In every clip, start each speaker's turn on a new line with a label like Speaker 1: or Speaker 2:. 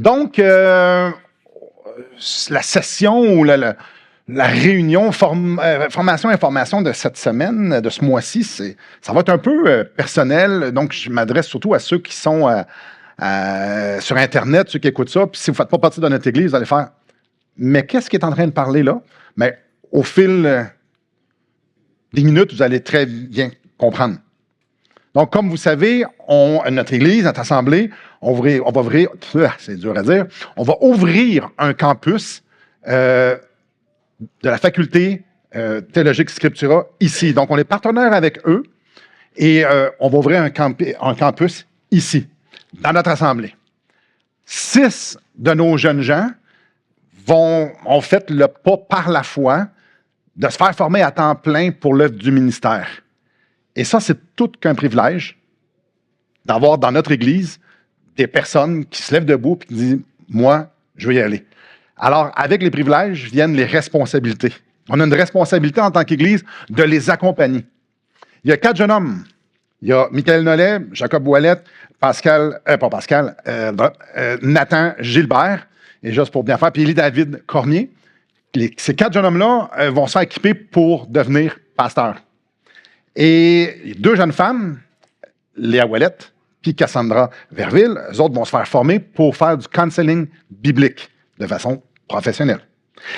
Speaker 1: Donc, la session ou la réunion formation-information de cette semaine, de ce mois-ci, ça va être un peu personnel. Donc, je m'adresse surtout à ceux qui sont sur Internet, ceux qui écoutent ça. Puis si vous ne faites pas partie de notre église, vous allez faire « Mais qu'est-ce qu'il est en train de parler là? » Mais au fil des minutes, vous allez très bien comprendre. Donc, comme vous savez, notre église, notre assemblée, on va ouvrir, c'est dur à dire, on va ouvrir un campus de la faculté théologique Scriptura ici. Donc, on est partenaire avec eux et on va ouvrir un campus ici, dans notre assemblée. 6 de nos jeunes gens ont fait le pas par la foi de se faire former à temps plein pour l'œuvre du ministère. Et ça, c'est tout qu'un privilège d'avoir dans notre Église des personnes qui se lèvent debout et qui disent « Moi, je vais y aller ». Alors, avec les privilèges viennent les responsabilités. On a une responsabilité en tant qu'Église de les accompagner. Il y a 4 jeunes hommes. Il y a Michael Nollet, Jacob Ouellette, Nathan Gilbert, et juste pour bien faire, puis Élie-David Cormier. Ces 4 jeunes hommes-là vont se faire équiper pour devenir pasteurs. Et 2 jeunes femmes, Léa Ouellette puis Cassandra Verville, eux autres vont se faire former pour faire du counseling biblique de façon professionnelle.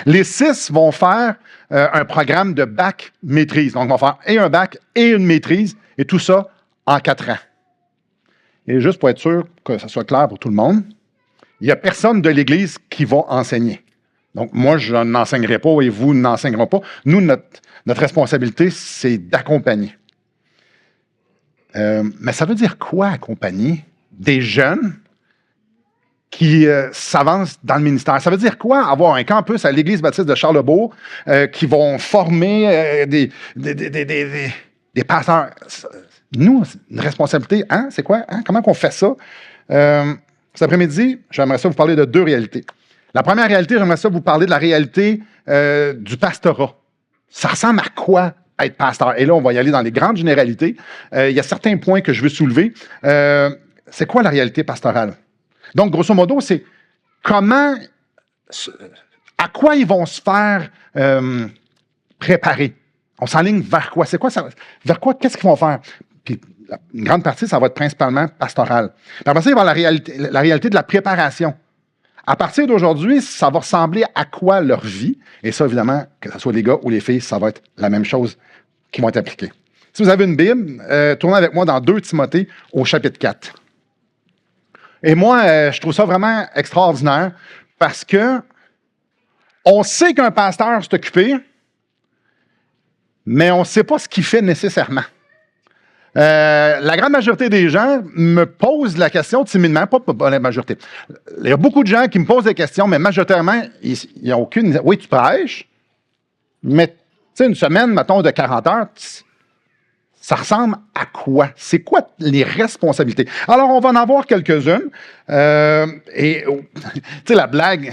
Speaker 1: Les 6 vont faire un programme de bac-maîtrise. Donc, ils vont faire et un bac et une maîtrise, et tout ça en 4 ans. Et juste pour être sûr que ça soit clair pour tout le monde, il n'y a personne de l'Église qui va enseigner. Donc, moi, je n'enseignerai pas et vous n'enseignerez pas. Nous, notre responsabilité, c'est d'accompagner. Mais ça veut dire quoi, accompagner des jeunes qui s'avancent dans le ministère? Ça veut dire quoi, avoir un campus à l'Église baptiste de Charlebourg qui vont former des pasteurs? Nous, une responsabilité, hein? C'est quoi? Hein? Comment on fait ça? Cet après-midi, j'aimerais ça vous parler de 2 réalités. La première réalité, j'aimerais ça vous parler de la réalité du pastorat. Ça ressemble à quoi être pasteur? Et là, on va y aller dans les grandes généralités. Il y a certains points que je veux soulever. C'est quoi la réalité pastorale? Donc, grosso modo, c'est à quoi ils vont se faire préparer. On s'enligne vers quoi? C'est quoi ça? Vers quoi? Qu'est-ce qu'ils vont faire? Puis, une grande partie, ça va être principalement pastoral. Puis après ça, il va y avoir la réalité de la préparation. À partir d'aujourd'hui, ça va ressembler à quoi leur vie? Et ça, évidemment, que ce soit les gars ou les filles, ça va être la même chose qui vont être appliquées. Si vous avez une Bible, tournez avec moi dans 2 Timothée au chapitre 4. Et moi, je trouve ça vraiment extraordinaire parce que on sait qu'un pasteur s'est occupé, mais on ne sait pas ce qu'il fait nécessairement. La grande majorité des gens me posent la question timidement, pas la majorité. Il y a beaucoup de gens qui me posent des questions, mais majoritairement, ils n'ont aucune... Oui, tu prêches, mais tu sais, une semaine, mettons, de 40 heures, ça ressemble à quoi? C'est quoi les responsabilités? Alors, on va en avoir quelques-unes. Et, tu sais, la blague...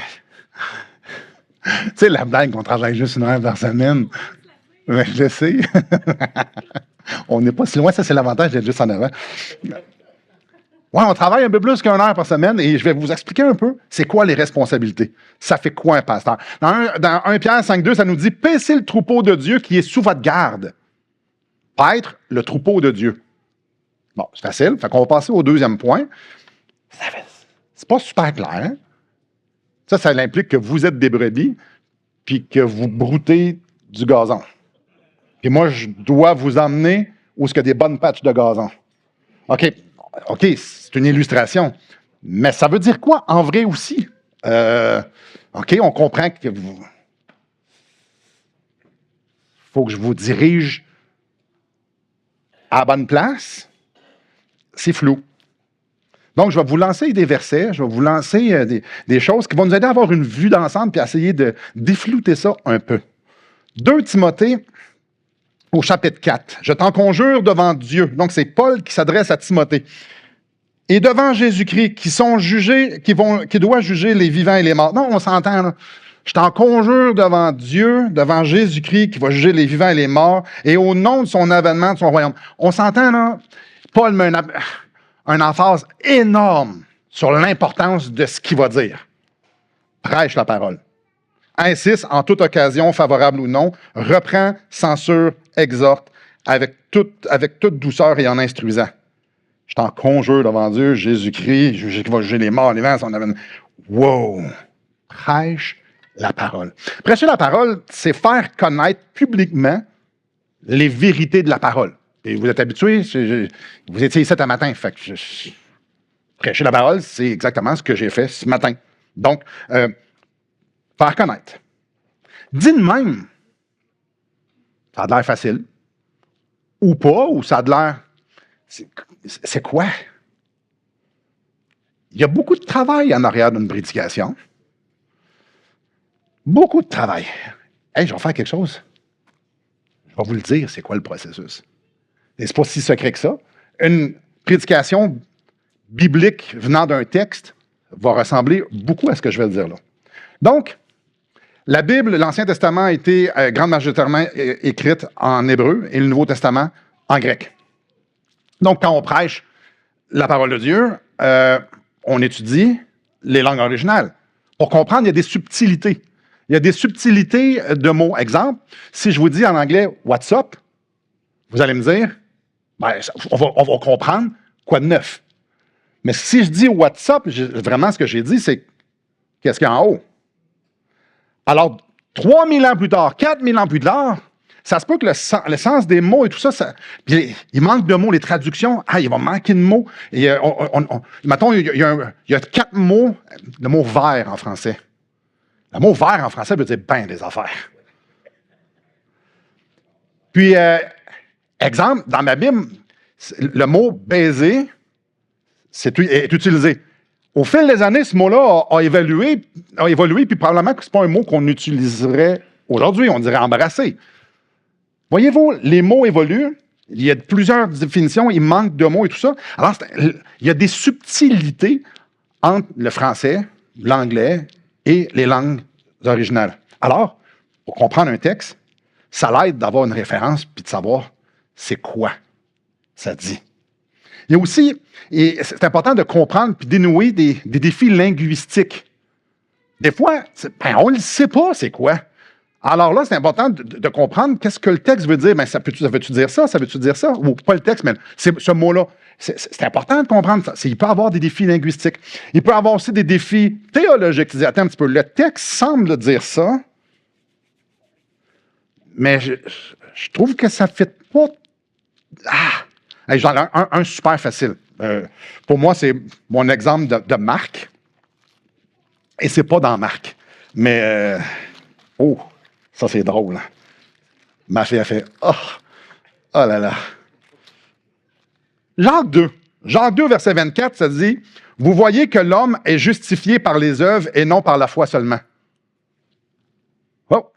Speaker 1: Tu sais, la blague qu'on travaille juste 1 heure par semaine. Mais je sais. On n'est pas si loin, ça c'est l'avantage d'être juste en avant. Oui, on travaille un peu plus qu'1 heure par semaine et je vais vous expliquer un peu c'est quoi les responsabilités. Ça fait quoi un pasteur? Dans 1 Pierre 5,2, ça nous dit « Paissez le troupeau de Dieu qui est sous votre garde. » Paître le troupeau de Dieu. Bon, c'est facile. Fait qu'on va passer au 2e point. C'est pas super clair. Hein? Ça implique que vous êtes des brebis puis que vous broutez du gazon. Et moi, je dois vous emmener où est-ce qu'il y a des bonnes patches de gazon. OK, c'est une illustration. Mais ça veut dire quoi en vrai aussi? OK, on comprend que faut que je vous dirige à la bonne place. C'est flou. Donc, je vais vous lancer des versets, je vais vous lancer des choses qui vont nous aider à avoir une vue d'ensemble puis à essayer de déflouter ça un peu. 2 Timothée au chapitre 4. « Je t'en conjure devant Dieu. » Donc, c'est Paul qui s'adresse à Timothée. « Et devant Jésus-Christ, qui doit juger les vivants et les morts. » Non, on s'entend, là. « Je t'en conjure devant Dieu, devant Jésus-Christ, qui va juger les vivants et les morts, et au nom de son avènement, de son royaume. » On s'entend, là. Paul met un emphase énorme sur l'importance de ce qu'il va dire. Prêche la parole. Insiste en toute occasion, favorable ou non, reprend, censure, exhorte, avec toute douceur et en instruisant. Je t'en conjure devant Dieu, Jésus-Christ, qui va juger les morts, les vents, son avenir. Wow! Prêche la parole. Prêcher la parole, c'est faire connaître publiquement les vérités de la parole. Et vous êtes habitués, vous étiez ici ce matin, fait que prêcher la parole, c'est exactement ce que j'ai fait ce matin. Donc, faire connaître. Dit de même, ça a l'air facile, ou pas, ou ça a l'air... C'est quoi? Il y a beaucoup de travail en arrière d'une prédication. Beaucoup de travail. Hey, je vais faire quelque chose. Je vais vous le dire, c'est quoi le processus. Et c'est pas si secret que ça. Une prédication biblique venant d'un texte va ressembler beaucoup à ce que je vais dire là. Donc, la Bible, l'Ancien Testament a été grande majoritairement écrite en hébreu et le Nouveau Testament en grec. Donc, quand on prêche la parole de Dieu, on étudie les langues originales. Pour comprendre, il y a des subtilités. Il y a des subtilités de mots. Exemple, si je vous dis en anglais « What's up », vous allez me dire, ben, on va comprendre quoi de neuf. Mais si je dis « What's up », vraiment ce que j'ai dit, c'est « Qu'est-ce qu'il y a en haut ». Alors, 3000 ans plus tard, 4000 ans plus tard, ça se peut que le sens des mots et tout ça, puis il manque de mots, les traductions, il va manquer de mots. Et, mettons, il y a 4 mots, le mot « vert » en français. Le mot « vert » en français veut dire « ben des affaires ». Puis, exemple, dans ma Bible, le mot « baiser » est utilisé. Au fil des années, ce mot-là a évolué, puis probablement que ce n'est pas un mot qu'on utiliserait aujourd'hui, on dirait « embrasser ». Voyez-vous, les mots évoluent, il y a plusieurs définitions, il manque de mots et tout ça. Alors, il y a des subtilités entre le français, l'anglais et les langues originales. Alors, pour comprendre un texte, ça l'aide d'avoir une référence puis de savoir c'est quoi ça dit. Il y a aussi, et c'est important de comprendre puis dénouer des défis linguistiques. Des fois, on ne le sait pas c'est quoi. Alors là, c'est important de comprendre qu'est-ce que le texte veut dire. Ben, ça veut-tu dire ça? Ça veut-tu dire ça? Ou pas le texte, mais ce mot-là. C'est important de comprendre ça. Il peut y avoir des défis linguistiques. Il peut y avoir aussi des défis théologiques. Tu dis, attends un petit peu, le texte semble dire ça, mais je trouve que ça ne fait pas... Hey, j'en ai un super facile. Pour moi, c'est mon exemple de Marc. Et c'est pas dans Marc. Mais, ça, c'est drôle. Hein? Ma fille a fait « Oh là là! » Jean 2, verset 24, ça dit « Vous voyez que l'homme est justifié par les œuvres et non par la foi seulement. » Oh!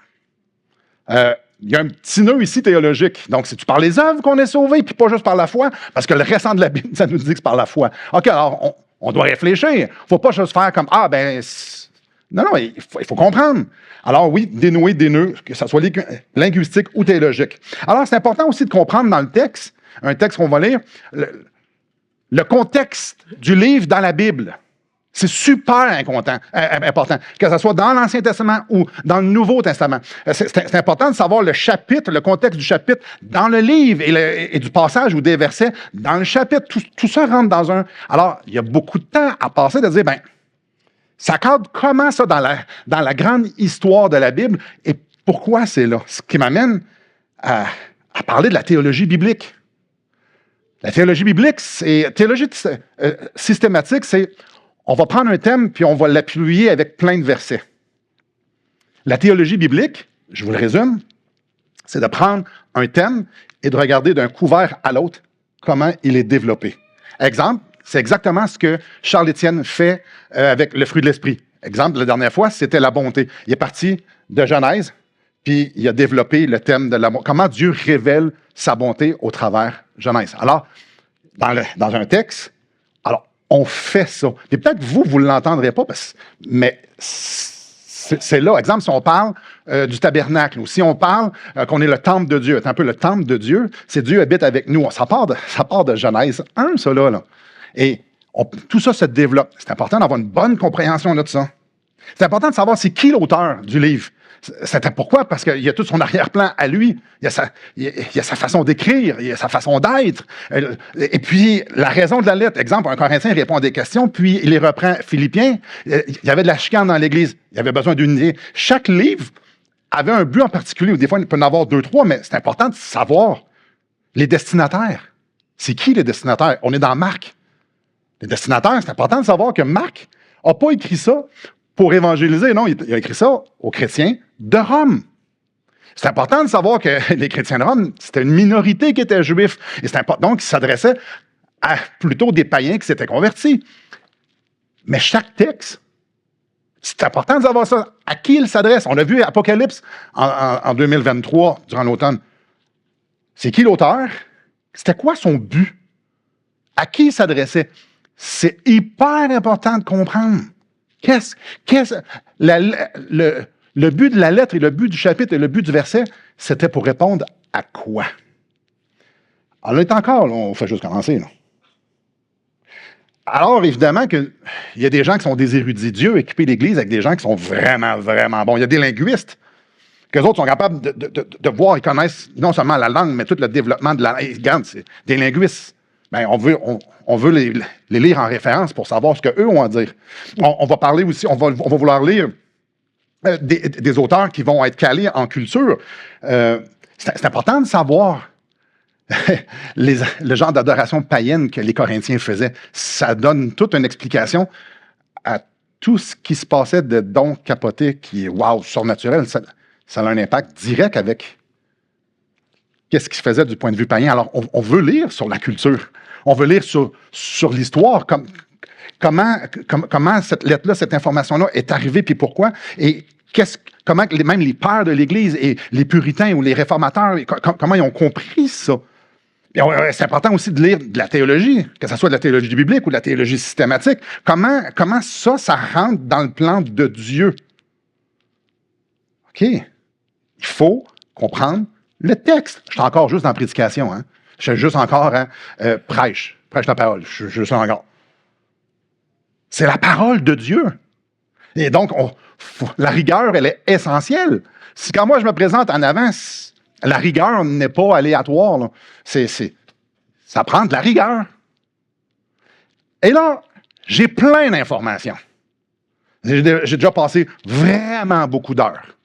Speaker 1: Il y a un petit nœud ici théologique. Donc, c'est-tu par les œuvres qu'on est sauvé, puis pas juste par la foi? Parce que le restant de la Bible, ça nous dit que c'est par la foi. OK, alors, on doit réfléchir. Il ne faut pas juste faire comme « Ah, ben... » Non, il faut comprendre. Alors oui, dénouer des nœuds, que ce soit linguistique ou théologique. Alors, c'est important aussi de comprendre dans le texte, un texte qu'on va lire, le contexte du livre dans la Bible. C'est super important, que ce soit dans l'Ancien Testament ou dans le Nouveau Testament. C'est important de savoir le chapitre, le contexte du chapitre dans le livre et du passage ou des versets dans le chapitre. Tout ça rentre dans un... Alors, il y a beaucoup de temps à passer de dire, ça cadre comment ça dans la grande histoire de la Bible et pourquoi c'est là? Ce qui m'amène à parler de la théologie biblique. La théologie biblique, théologie systématique, c'est on va prendre un thème puis on va l'appuyer avec plein de versets. La théologie biblique, je vous le résume, c'est de prendre un thème et de regarder d'un couvert à l'autre comment il est développé. Exemple, c'est exactement ce que Charles Étienne fait avec le fruit de l'esprit. Exemple, la dernière fois, c'était la bonté. Il est parti de Genèse, puis il a développé le thème de l'amour. Comment Dieu révèle sa bonté au travers Genèse. Alors, dans un texte, alors, on fait ça. Puis peut-être que vous ne l'entendrez pas, mais c'est là. Exemple, si on parle du tabernacle, ou si on parle qu'on est le temple de Dieu. C'est un peu le temple de Dieu, c'est Dieu habite avec nous. Ça part de Genèse 1, ça là. Et Tout ça se développe. C'est important d'avoir une bonne compréhension de ça. C'est important de savoir c'est qui l'auteur du livre. C'était pourquoi? Parce qu'il y a tout son arrière-plan à lui. Il y a sa façon d'écrire, il y a sa façon d'être. Et puis, la raison de la lettre. Exemple, un Corinthien répond à des questions, puis il les reprend. Philippiens, il y avait de la chicane dans l'Église. Il y avait besoin d'unité. Chaque livre avait un but en particulier, ou des fois, il peut en avoir 2, 3, mais c'est important de savoir les destinataires. C'est qui les destinataires? On est dans Marc. Les destinataires, c'est important de savoir que Marc n'a pas écrit ça pour évangéliser. Non, il a écrit ça aux chrétiens de Rome. C'est important de savoir que les chrétiens de Rome, c'était une minorité qui était juifs. Et c'est important, donc, il s'adressait à plutôt des païens qui s'étaient convertis. Mais chaque texte, c'est important de savoir ça. À qui il s'adresse? On a vu Apocalypse en 2023, durant l'automne. C'est qui l'auteur? C'était quoi son but? À qui il s'adressait? C'est hyper important de comprendre. Le but de la lettre et le but du chapitre et le but du verset, c'était pour répondre à quoi? Alors, là, encore, là, on fait juste commencer. Là. Alors, évidemment, il y a des gens qui sont des érudits. Dieu a équipé l'Église avec des gens qui sont vraiment, vraiment bons. Il y a des linguistes, qu'eux autres sont capables de voir, ils connaissent non seulement la langue, mais tout le développement de la langue. Regarde, c'est des linguistes. Bien, on veut les lire en référence pour savoir ce qu'eux ont à dire. On va parler aussi, on va vouloir lire des auteurs qui vont être calés en culture. C'est important de savoir le genre d'adoration païenne que les Corinthiens faisaient. Ça donne toute une explication à tout ce qui se passait de dons capotés qui est, wow, surnaturel. Ça a un impact direct avec qu'est-ce qui se faisait du point de vue païen. Alors, on veut lire sur la culture. On veut lire sur l'histoire, comment cette lettre-là, cette information-là est arrivée, puis pourquoi, et comment même les pères de l'Église et les puritains ou les réformateurs, comment ils ont compris ça. C'est important aussi de lire de la théologie, que ce soit de la théologie biblique ou de la théologie systématique. Comment ça rentre dans le plan de Dieu? OK. Il faut comprendre le texte. Je suis encore juste dans la prédication, hein? Je suis juste encore prêche la parole. Je suis encore. C'est la parole de Dieu. Et donc, la rigueur, elle est essentielle. Si quand moi je me présente en avant, la rigueur n'est pas aléatoire. Là. Ça prend de la rigueur. Et là, j'ai plein d'informations. J'ai déjà passé vraiment beaucoup d'heures.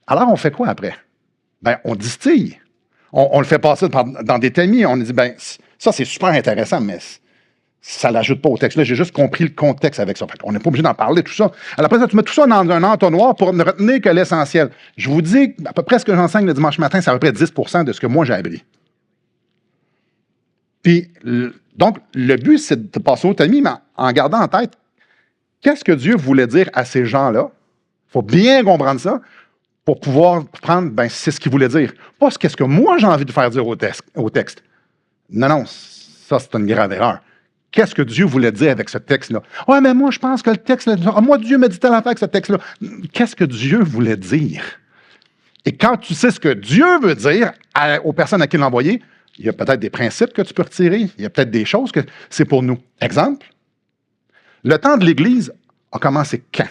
Speaker 1: Alors, on fait quoi après? Ben, on distille. On le fait passer dans des tamis. On dit, ben, ça, c'est super intéressant, mais ça ne l'ajoute pas au texte. Là, j'ai juste compris le contexte avec ça. On n'est pas obligé d'en parler, tout ça. Alors après ça, tu mets tout ça dans un entonnoir pour ne retenir que l'essentiel. Je vous dis, à peu près ce que j'enseigne le dimanche matin, c'est à peu près 10% de ce que moi j'ai appris. Puis, donc, le but, c'est de passer au tamis, mais en gardant en tête, qu'est-ce que Dieu voulait dire à ces gens-là? Il faut bien comprendre ça pour pouvoir prendre, ben, c'est ce qu'il voulait dire. Pas ce qu'est-ce que moi j'ai envie de faire dire au texte. Non, ça, c'est une grave erreur. Qu'est-ce que Dieu voulait dire avec ce texte-là? Ouais, mais moi, je pense que le texte, moi, Dieu m'a dit telle affaire avec ce texte-là. Qu'est-ce que Dieu voulait dire? Et quand tu sais ce que Dieu veut dire aux personnes à qui l'envoyer, il y a peut-être des principes que tu peux retirer. Il y a peut-être des choses que c'est pour nous. Exemple, le temps de l'Église a commencé quand?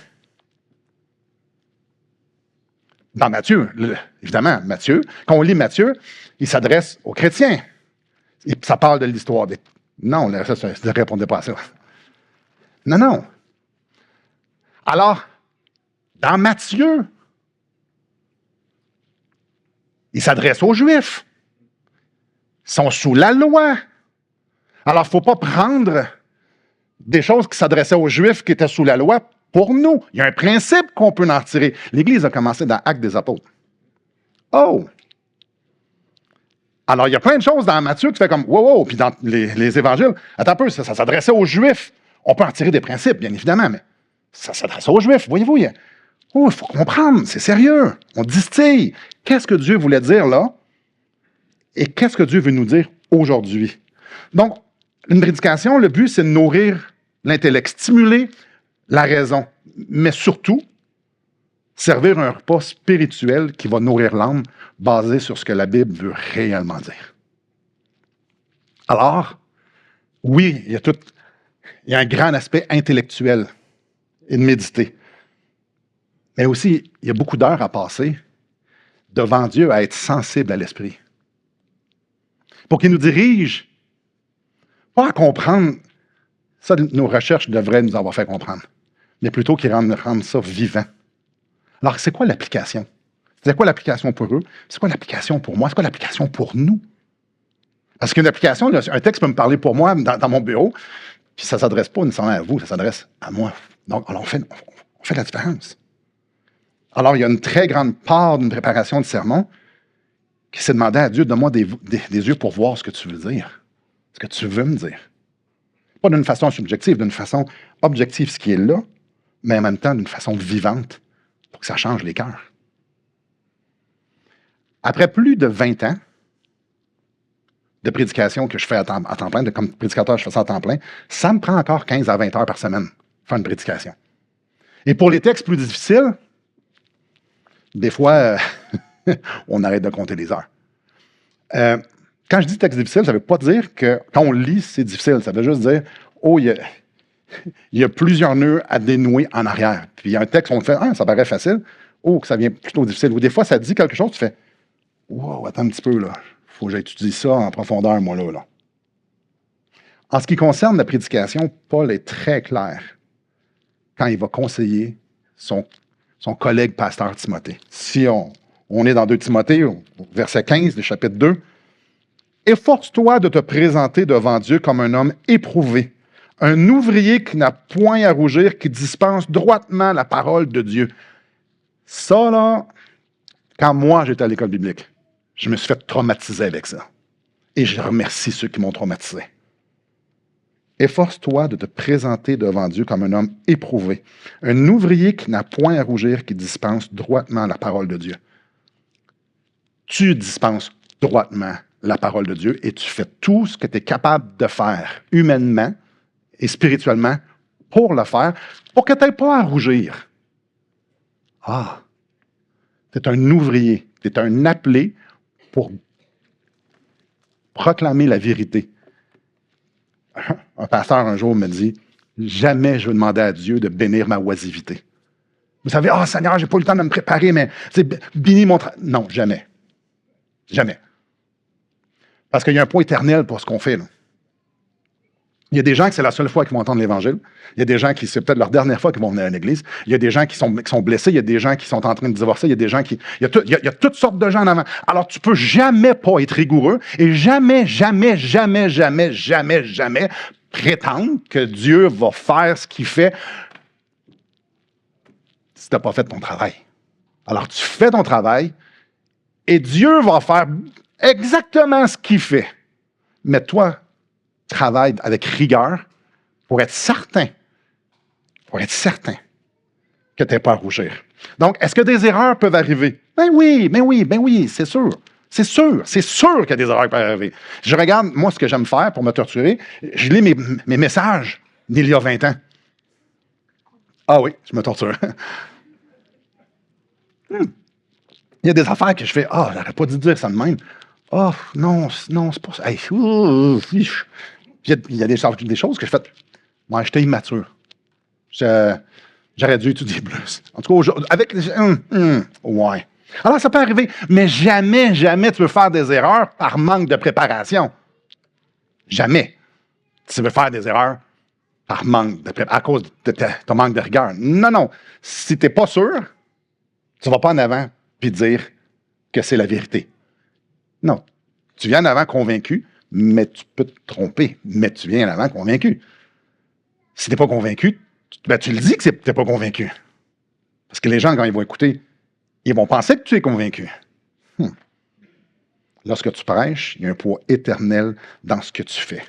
Speaker 1: Dans Matthieu, évidemment, Matthieu. Quand on lit Matthieu, il s'adresse aux chrétiens. Et ça parle de l'histoire des... Non, ça ne répondait pas à ça. Non. Alors, dans Matthieu, il s'adresse aux Juifs. Ils sont sous la loi. Alors, il ne faut pas prendre des choses qui s'adressaient aux Juifs qui étaient sous la loi pour nous. Il y a un principe qu'on peut en tirer. L'Église a commencé dans Actes des Apôtres. Oh! Alors, il y a plein de choses dans Matthieu qui fait comme wow, puis dans les évangiles, attends un peu, ça s'adressait aux Juifs. On peut en tirer des principes, bien évidemment, mais ça s'adresse aux Juifs, voyez-vous. Il faut comprendre, c'est sérieux. On distille. Qu'est-ce que Dieu voulait dire là? Et qu'est-ce que Dieu veut nous dire aujourd'hui? Donc, une prédication, le but, c'est de nourrir l'intellect, stimuler la raison, mais surtout, servir un repas spirituel qui va nourrir l'âme, basé sur ce que la Bible veut réellement dire. Alors, oui, il y a tout Il y a un grand aspect intellectuel et de méditer. Mais aussi, il y a beaucoup d'heures à passer devant Dieu à être sensible à l'Esprit. Pour qu'il nous dirige, pas à comprendre, ça, nos recherches devraient nous avoir fait comprendre, mais plutôt qu'il rende ça vivant. Alors, c'est quoi l'application? C'est quoi l'application pour eux? C'est quoi l'application pour moi? C'est quoi l'application pour nous? Parce qu'une application, un texte peut me parler pour moi dans mon bureau, puis ça ne s'adresse pas nécessairement à vous, ça s'adresse à moi. Donc, alors on fait la différence. Alors, il y a une très grande part d'une préparation de sermon qui s'est demandé à Dieu, donne-moi des yeux pour voir ce que tu veux dire, ce que tu veux me dire. Pas d'une façon subjective, d'une façon objective, ce qui est là, mais en même temps d'une façon vivante pour que ça change les cœurs. Après plus de 20 ans de prédication que je fais à temps plein, comme prédicateur, je fais ça à temps plein, ça me prend encore 15 à 20 heures par semaine, faire une prédication. Et pour les textes plus difficiles, des fois, on arrête de compter les heures. Quand je dis texte difficile, ça ne veut pas dire que quand on lit, c'est difficile. Ça veut juste dire, oh, il y a plusieurs nœuds à dénouer en arrière. Puis il y a un texte, on fait, ah, ça paraît facile. Oh, que ça vient plutôt difficile. Ou des fois, ça dit quelque chose, tu fais, wow, attends un petit peu, là. Il faut que j'étudie ça en profondeur, moi, là. En ce qui concerne la prédication, Paul est très clair quand il va conseiller son collègue pasteur Timothée. Si on est dans 2 Timothée, verset 15 du chapitre 2, « Efforce-toi de te présenter devant Dieu comme un homme éprouvé, un ouvrier qui n'a point à rougir, qui dispense droitement la parole de Dieu. » Ça, là, quand moi, j'étais à l'école biblique, je me suis fait traumatiser avec ça. Et je remercie ceux qui m'ont traumatisé. Efforce-toi de te présenter devant Dieu comme un homme éprouvé, un ouvrier qui n'a point à rougir, qui dispense droitement la parole de Dieu. Tu dispenses droitement la parole de Dieu et tu fais tout ce que tu es capable de faire humainement et spirituellement pour le faire, pour que tu n'aies pas à rougir. Ah, tu es un ouvrier, tu es un appelé pour proclamer la vérité. Un pasteur un jour me dit, jamais je vais demander à Dieu de bénir ma oisivité. Vous savez, « Ah, Seigneur, j'ai pas eu le temps de me préparer, mais bénis mon travail. » Non, jamais. Jamais. Parce qu'il y a un point éternel pour ce qu'on fait, là. Il y a des gens que c'est la seule fois qu'ils vont entendre l'Évangile. Il y a des gens qui, c'est peut-être leur dernière fois qu'ils vont venir à l'Église. Il y a des gens qui sont blessés. Il y a des gens qui sont en train de divorcer. Il y a des gens qui... Il y a toutes sortes de gens en avant. Alors, tu peux jamais pas être rigoureux et jamais prétendre que Dieu va faire ce qu'il fait si tu n'as pas fait ton travail. Alors, tu fais ton travail et Dieu va faire exactement ce qu'il fait. Mais toi, travaille avec rigueur pour être certain que tu n'es pas à rougir. Donc, est-ce que des erreurs peuvent arriver? Ben oui, c'est sûr. C'est sûr qu'il y a des erreurs qui peuvent arriver. Je regarde, moi, ce que j'aime faire pour me torturer, je lis mes messages d'il y a 20 ans. Ah oui, je me torture. Il y a des affaires que je fais, j'aurais pas dû dire ça de même. Oh, non, c'est pas ça. Hey, il y a des choses que je fais. Moi, j'étais immature. J'aurais dû étudier plus. En tout cas, aujourd'hui, avec ouais. Alors, ça peut arriver, mais jamais tu peux faire des erreurs par manque de préparation. Jamais. Tu veux faire des erreurs par manque de préparation, à cause de ton manque de rigueur. Non. Si tu n'es pas sûr, tu ne vas pas en avant puis dire que c'est la vérité. Non. Tu viens en avant convaincu, mais tu peux te tromper, mais tu viens en avant convaincu. Si tu n'es pas convaincu, tu le dis que tu n'es pas convaincu. Parce que les gens, quand ils vont écouter, ils vont penser que tu es convaincu. Lorsque tu prêches, il y a un poids éternel dans ce que tu fais.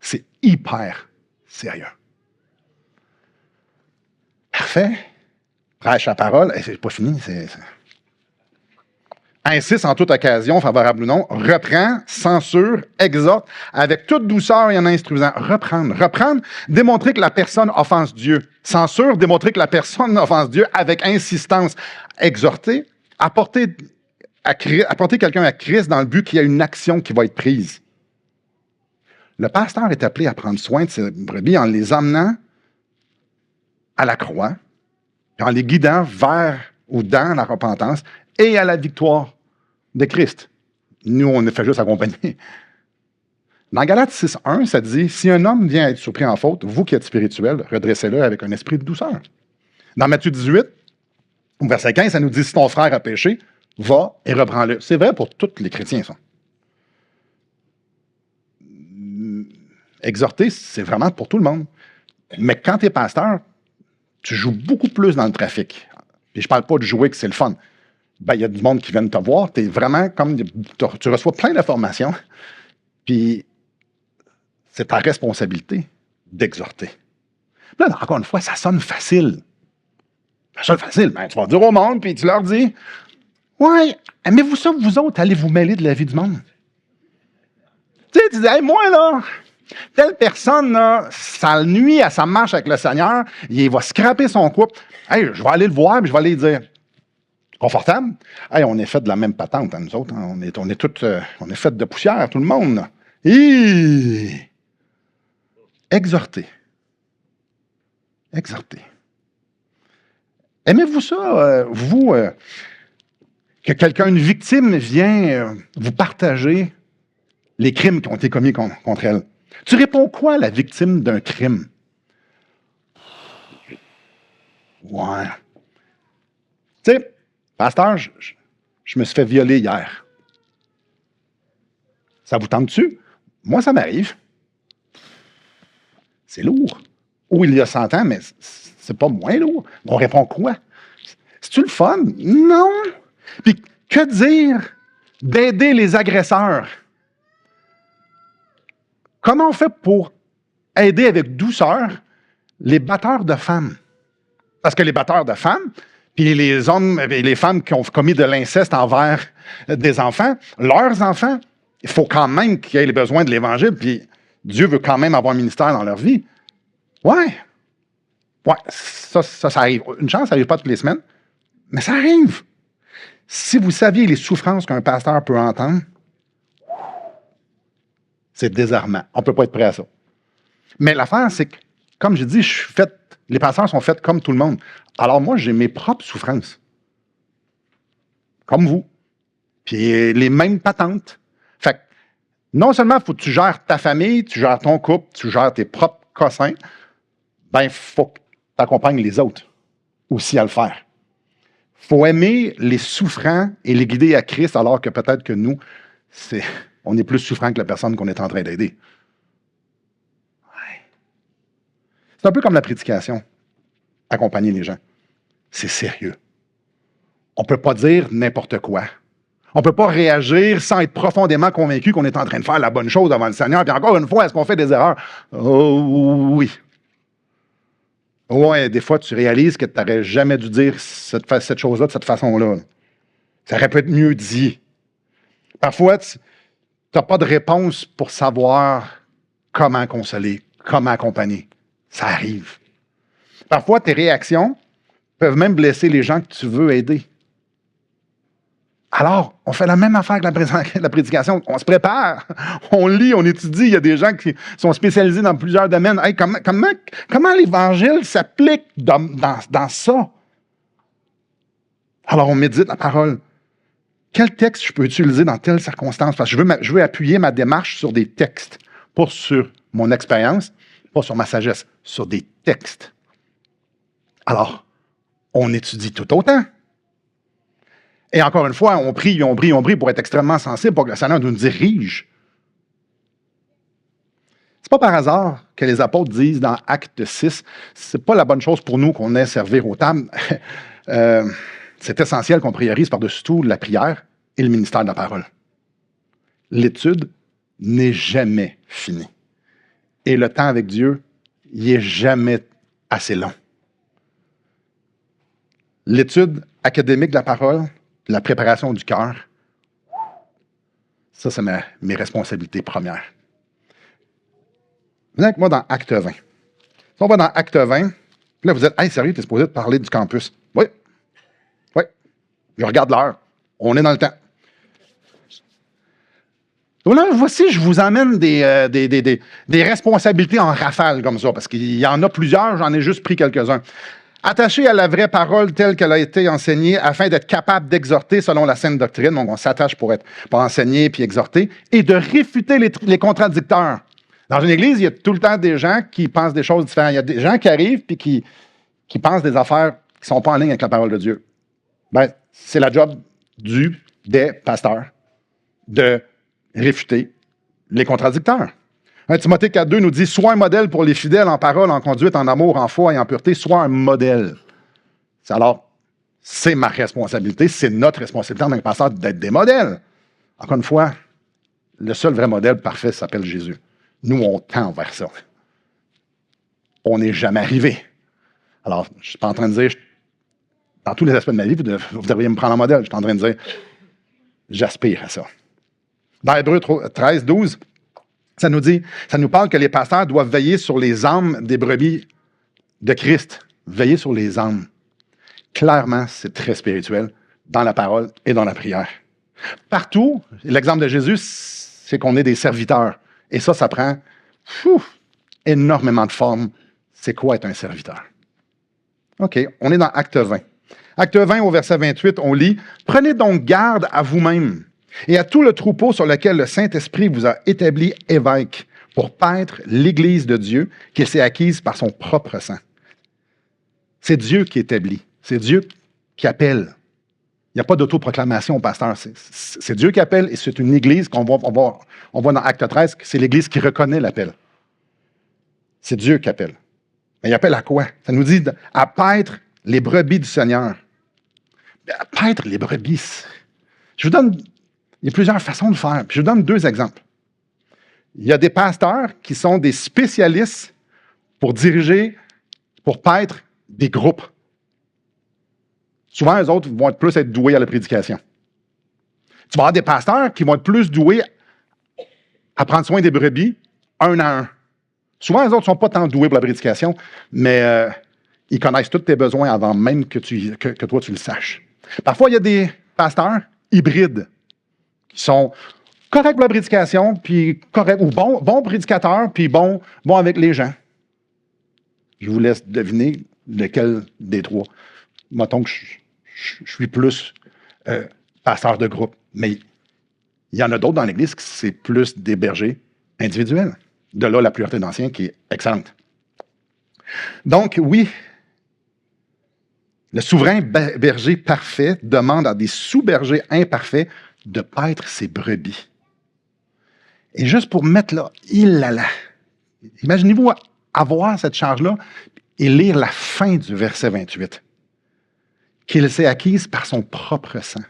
Speaker 1: C'est hyper sérieux. Parfait. Prêche la parole. Et c'est pas fini. Insiste en toute occasion, favorable ou non, reprend, censure, exhorte, avec toute douceur et en instruisant. Reprendre, démontrer que la personne offense Dieu. Censure, démontrer que la personne offense Dieu avec insistance. Exhorter, apporter quelqu'un à Christ dans le but qu'il y ait une action qui va être prise. Le pasteur est appelé à prendre soin de ses brebis en les emmenant à la croix, et en les guidant vers ou dans la repentance et à la victoire de Christ. Nous, on ne fait juste accompagner. Dans Galates 6.1, ça dit « Si un homme vient être surpris en faute, vous qui êtes spirituel, redressez-le avec un esprit de douceur. » Dans Matthieu 18, au verset 15, ça nous dit « Si ton frère a péché, va et reprends-le. » C'est vrai pour tous les chrétiens, ça. Exhorter, c'est vraiment pour tout le monde. Mais quand tu es pasteur, tu joues beaucoup plus dans le trafic. Et je ne parle pas de jouer que c'est le fun. Ben, il y a du monde qui vient te voir. Tu es vraiment comme. Tu reçois plein d'informations. Puis, c'est ta responsabilité d'exhorter. Là, encore une fois, ça sonne facile. Ça sonne facile. Ben, tu vas dire au monde, puis tu leur dis ouais, aimez-vous ça, vous autres, allez vous mêler de la vie du monde? Tu sais, tu dis, hey, moi, là, telle personne, là, ça nuit à sa marche avec le Seigneur, il va scraper son couple. Hey, je vais aller le voir, puis je vais aller lui dire, confortable? Hey, on est fait de la même patente, hein, nous autres. Hein. On est fait de poussière, tout le monde. Là. Exhorter. Exhorter. Aimez-vous ça, vous, que quelqu'un, une victime, vient vous partager les crimes qui ont été commis contre elle? Tu réponds quoi à la victime d'un crime? Ouais. Tu sais, pasteur, je me suis fait violer hier. Ça vous tente-tu? Moi, ça m'arrive. C'est lourd. Ou il y a 100 ans, mais c'est pas moins lourd. On répond quoi? C'est-tu le fun? Non. Puis, que dire d'aider les agresseurs? Comment on fait pour aider avec douceur les batteurs de femmes? Parce que les batteurs de femmes, puis les hommes et les femmes qui ont commis de l'inceste envers des enfants, leurs enfants, il faut quand même qu'ils aient les besoins de l'Évangile, puis Dieu veut quand même avoir un ministère dans leur vie. Ouais, ça arrive. Une chance, ça n'arrive pas toutes les semaines, mais ça arrive. Si vous saviez les souffrances qu'un pasteur peut entendre, c'est désarmant. On ne peut pas être prêt à ça. Mais l'affaire, c'est que, comme je dis, les pasteurs sont faits comme tout le monde. Alors moi, j'ai mes propres souffrances. Comme vous. Puis les mêmes patentes. Fait que, non seulement il faut que tu gères ta famille, tu gères ton couple, tu gères tes propres cossins, ben il faut que tu accompagnes les autres aussi à le faire. Il faut aimer les souffrants et les guider à Christ, alors que peut-être que nous, on est plus souffrant que la personne qu'on est en train d'aider. Ouais. C'est un peu comme la prédication. Accompagner les gens. C'est sérieux. On ne peut pas dire n'importe quoi. On ne peut pas réagir sans être profondément convaincu qu'on est en train de faire la bonne chose devant le Seigneur. Puis encore une fois, est-ce qu'on fait des erreurs? Oh oui. Oui, des fois, tu réalises que tu n'aurais jamais dû dire cette chose-là de cette façon-là. Ça aurait pu être mieux dit. Parfois, tu n'as pas de réponse pour savoir comment consoler, comment accompagner. Ça arrive. Parfois, tes réactions peuvent même blesser les gens que tu veux aider. Alors, on fait la même affaire que la prédication. On se prépare, on lit, on étudie. Il y a des gens qui sont spécialisés dans plusieurs domaines. Hey, comment l'Évangile s'applique dans ça? Alors, on médite la parole. Quel texte je peux utiliser dans telle circonstance? Parce que je veux appuyer ma démarche sur des textes, pas sur mon expérience, pas sur ma sagesse, sur des textes. Alors, on étudie tout autant. Et encore une fois, on prie pour être extrêmement sensible pour que le Seigneur nous dirige. C'est pas par hasard que les apôtres disent dans Acte 6, c'est pas la bonne chose pour nous qu'on ait servir aux tables. C'est essentiel qu'on priorise par-dessus tout la prière et le ministère de la parole. L'étude n'est jamais finie. Et le temps avec Dieu, il n'est jamais assez long. L'étude académique de la parole, la préparation du cœur, ça, c'est mes responsabilités premières. Venez avec moi dans Acte 20. Si on va dans Acte 20, puis là, vous êtes « Hey, sérieux, tu es supposé de parler du campus? » Oui. Oui. Je regarde l'heure. On est dans le temps. Donc là, voici, je vous emmène des responsabilités en rafale comme ça, parce qu'il y en a plusieurs, j'en ai juste pris quelques-uns. Attaché à la vraie parole telle qu'elle a été enseignée afin d'être capable d'exhorter selon la saine doctrine. Donc, on s'attache pour enseigner puis exhorter et de réfuter les contradicteurs. Dans une église, il y a tout le temps des gens qui pensent des choses différentes. Il y a des gens qui arrivent puis qui pensent des affaires qui ne sont pas en ligne avec la parole de Dieu. Ben, c'est la job des pasteurs de réfuter les contradicteurs. 1 Timothée 4.2 nous dit « Sois un modèle pour les fidèles en parole, en conduite, en amour, en foi et en pureté. Sois un modèle. » Alors, c'est ma responsabilité, c'est notre responsabilité en tant que pasteur d'être des modèles. Encore une fois, le seul vrai modèle parfait s'appelle Jésus. Nous, on tend vers ça. On n'est jamais arrivé. Alors, je ne suis pas en train de dire, dans tous les aspects de ma vie, vous devriez me prendre en modèle. Je suis en train de dire, j'aspire à ça. Dans Hébreux 13.12, ça nous parle que les pasteurs doivent veiller sur les âmes des brebis de Christ. Veiller sur les âmes. Clairement, c'est très spirituel dans la parole et dans la prière. Partout, l'exemple de Jésus, c'est qu'on est des serviteurs. Et ça prend énormément de formes. C'est quoi être un serviteur? OK, on est dans Acte 20. Acte 20, au verset 28, on lit « Prenez donc garde à vous-même et à tout le troupeau sur lequel le Saint-Esprit vous a établi évêque pour paître l'Église de Dieu qu'il s'est acquise par son propre sang. » C'est Dieu qui établit. C'est Dieu qui appelle. Il n'y a pas d'autoproclamation au pasteur. C'est Dieu qui appelle et c'est une Église qu'on voit dans Acte 13, c'est l'Église qui reconnaît l'appel. C'est Dieu qui appelle. Mais il appelle à quoi? Ça nous dit à paître les brebis du Seigneur. À paître les brebis. Il y a plusieurs façons de faire. Puis je vous donne 2 exemples. Il y a des pasteurs qui sont des spécialistes pour diriger, pour paître des groupes. Souvent, les autres vont être doués à la prédication. Tu vas avoir des pasteurs qui vont être plus doués à prendre soin des brebis, un à un. Souvent, les autres ne sont pas tant doués pour la prédication, mais ils connaissent tous tes besoins avant même que toi, tu le saches. Parfois, il y a des pasteurs hybrides qui sont corrects pour la prédication, puis corrects, ou bons prédicateurs, puis bons avec les gens. Je vous laisse deviner lequel des 3. Mettons que je suis plus pasteur de groupe, mais il y en a d'autres dans l'Église qui c'est plus des bergers individuels. De là, la pureté d'anciens qui est excellente. Donc, oui, le souverain berger parfait demande à des sous-bergers imparfaits de paître ses brebis. Et juste pour mettre là, imaginez-vous avoir cette charge-là et lire la fin du verset 28. Qu'il s'est acquise par son propre sang.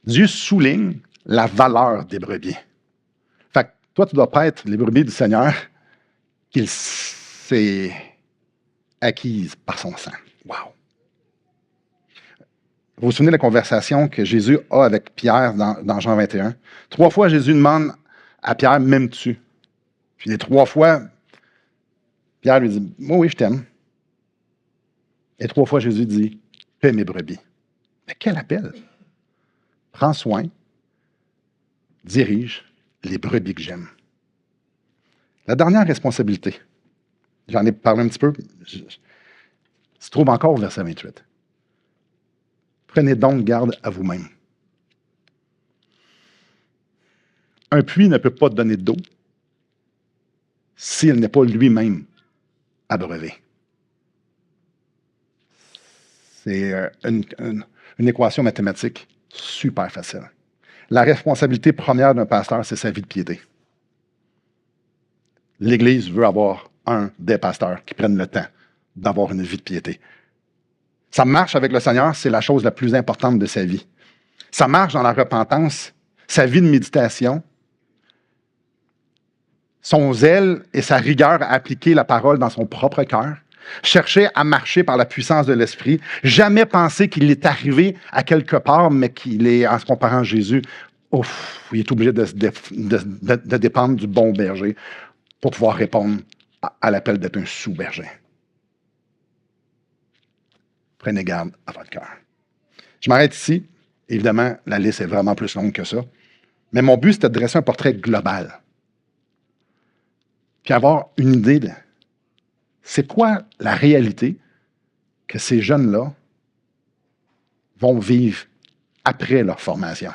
Speaker 1: Dieu souligne la valeur des brebis. Fait que toi, tu dois paître les brebis du Seigneur qu'il s'est acquise par son sang. Wow! Vous vous souvenez de la conversation que Jésus a avec Pierre dans Jean 21? 3 fois, Jésus demande à Pierre, « M'aimes-tu? » Puis les 3 fois, Pierre lui dit, « Oui, je t'aime. » Et 3 fois, Jésus dit, « Paie mes brebis. » Mais quel appel! Prends soin, dirige les brebis que j'aime. La dernière responsabilité, j'en ai parlé un petit peu, se trouve encore au verset 28. Prenez donc garde à vous-même. Un puits ne peut pas donner d'eau s'il n'est pas lui-même abreuvé. C'est une équation mathématique super facile. La responsabilité première d'un pasteur, c'est sa vie de piété. L'Église veut avoir des pasteurs qui prennent le temps d'avoir une vie de piété. Sa marche avec le Seigneur, c'est la chose la plus importante de sa vie. Sa marche dans la repentance, sa vie de méditation, son zèle et sa rigueur à appliquer la parole dans son propre cœur, chercher à marcher par la puissance de l'Esprit, jamais penser qu'il est arrivé à quelque part, mais qu'il est, en se comparant à Jésus, il est obligé de dépendre du bon berger pour pouvoir répondre à l'appel d'être un sous-berger. Prenez garde à votre cœur. Je m'arrête ici. Évidemment, la liste est vraiment plus longue que ça. Mais mon but, c'était de dresser un portrait global. Puis avoir une idée de c'est quoi la réalité que ces jeunes-là vont vivre après leur formation.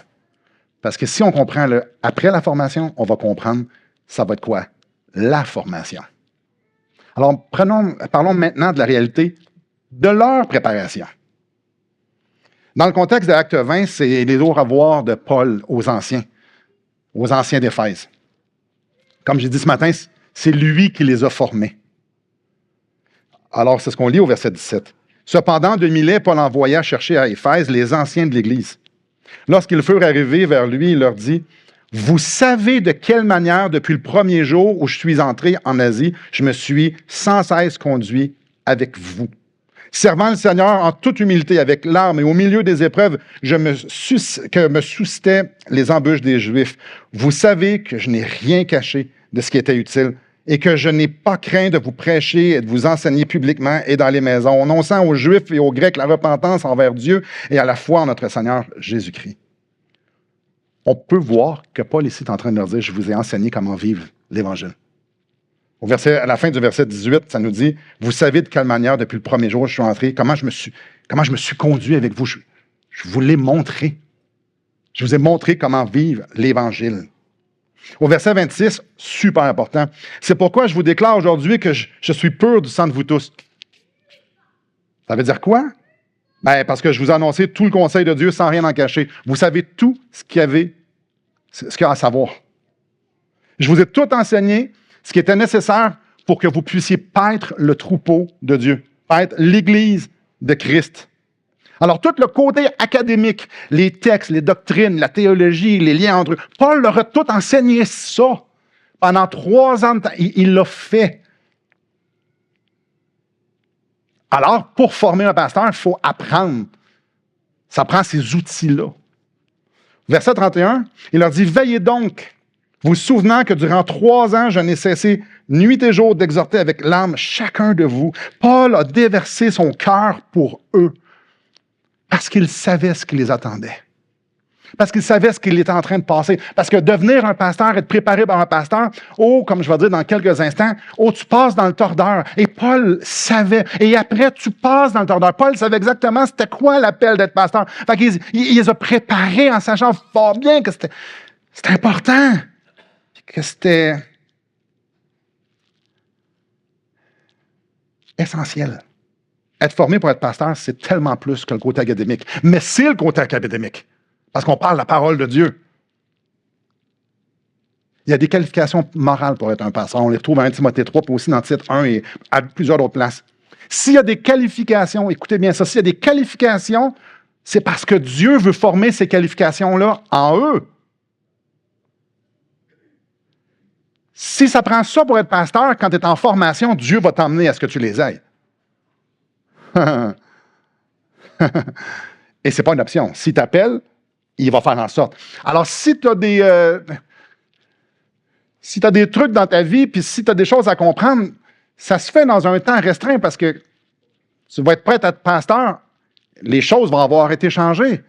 Speaker 1: Parce que si on comprend le après la formation, on va comprendre ça va être quoi? La formation. Alors, parlons maintenant de la réalité de leur préparation. Dans le contexte de Acte 20, c'est les au revoir de Paul aux anciens d'Éphèse. Comme j'ai dit ce matin, c'est lui qui les a formés. Alors, c'est ce qu'on lit au verset 17. Cependant, de Milet, Paul envoya chercher à Éphèse les anciens de l'Église. Lorsqu'ils furent arrivés vers lui, il leur dit, « Vous savez de quelle manière, depuis le premier jour où je suis entré en Asie, je me suis sans cesse conduit avec vous. Servant le Seigneur en toute humilité, avec larmes et au milieu des épreuves, que me suscitaient les embûches des Juifs. Vous savez que je n'ai rien caché de ce qui était utile et que je n'ai pas craint de vous prêcher et de vous enseigner publiquement et dans les maisons, annonçant aux Juifs et aux Grecs la repentance envers Dieu et à la foi en notre Seigneur Jésus-Christ. » On peut voir que Paul ici est en train de leur dire « Je vous ai enseigné comment vivre l'Évangile. » À la fin du verset 18, ça nous dit « Vous savez de quelle manière, depuis le premier jour où je suis entré, comment je me suis conduit avec vous. Je vous l'ai montré. Je vous ai montré comment vivre l'Évangile. » Au verset 26, super important, « C'est pourquoi je vous déclare aujourd'hui que je suis pur du sang de vous tous. » Ça veut dire quoi? Ben, parce que je vous ai annoncé tout le conseil de Dieu sans rien en cacher. Vous savez tout ce qu'il y a à savoir. Je vous ai tout enseigné, ce qui était nécessaire pour que vous puissiez paître le troupeau de Dieu, paître l'Église de Christ. Alors, tout le côté académique, les textes, les doctrines, la théologie, les liens entre eux, Paul leur a tout enseigné ça. Pendant 3 ans de temps, il l'a fait. Alors, pour former un pasteur, il faut apprendre. Ça prend ces outils-là. Verset 31, il leur dit, « Veillez donc, vous souvenant que durant 3 ans, je n'ai cessé nuit et jour d'exhorter avec larmes chacun de vous. » Paul a déversé son cœur pour eux parce qu'il savait ce qui les attendait. Parce qu'il savait ce qu'il était en train de passer. Parce que devenir un pasteur, être préparé par un pasteur, comme je vais dire dans quelques instants, tu passes dans le tordeur. Et Paul savait. Et après, tu passes dans le tordeur. Paul savait exactement c'était quoi l'appel d'être pasteur. Fait qu'il les a préparés en sachant fort bien que c'était important. Que c'était essentiel. Être formé pour être pasteur, c'est tellement plus que le côté académique. Mais c'est le côté académique. Parce qu'on parle de la parole de Dieu. Il y a des qualifications morales pour être un pasteur. On les retrouve dans 1 Timothée 3, puis aussi dans Tite 1 et à plusieurs autres places. S'il y a des qualifications, écoutez bien ça, s'il y a des qualifications, c'est parce que Dieu veut former ces qualifications-là en eux. Si ça prend ça pour être pasteur, quand tu es en formation, Dieu va t'emmener à ce que tu les ailles. Et ce n'est pas une option. S'il t'appelle, il va faire en sorte. Alors, si tu as des trucs dans ta vie, puis si tu as des choses à comprendre, ça se fait dans un temps restreint parce que tu vas être prêt à être pasteur, les choses vont avoir été changées.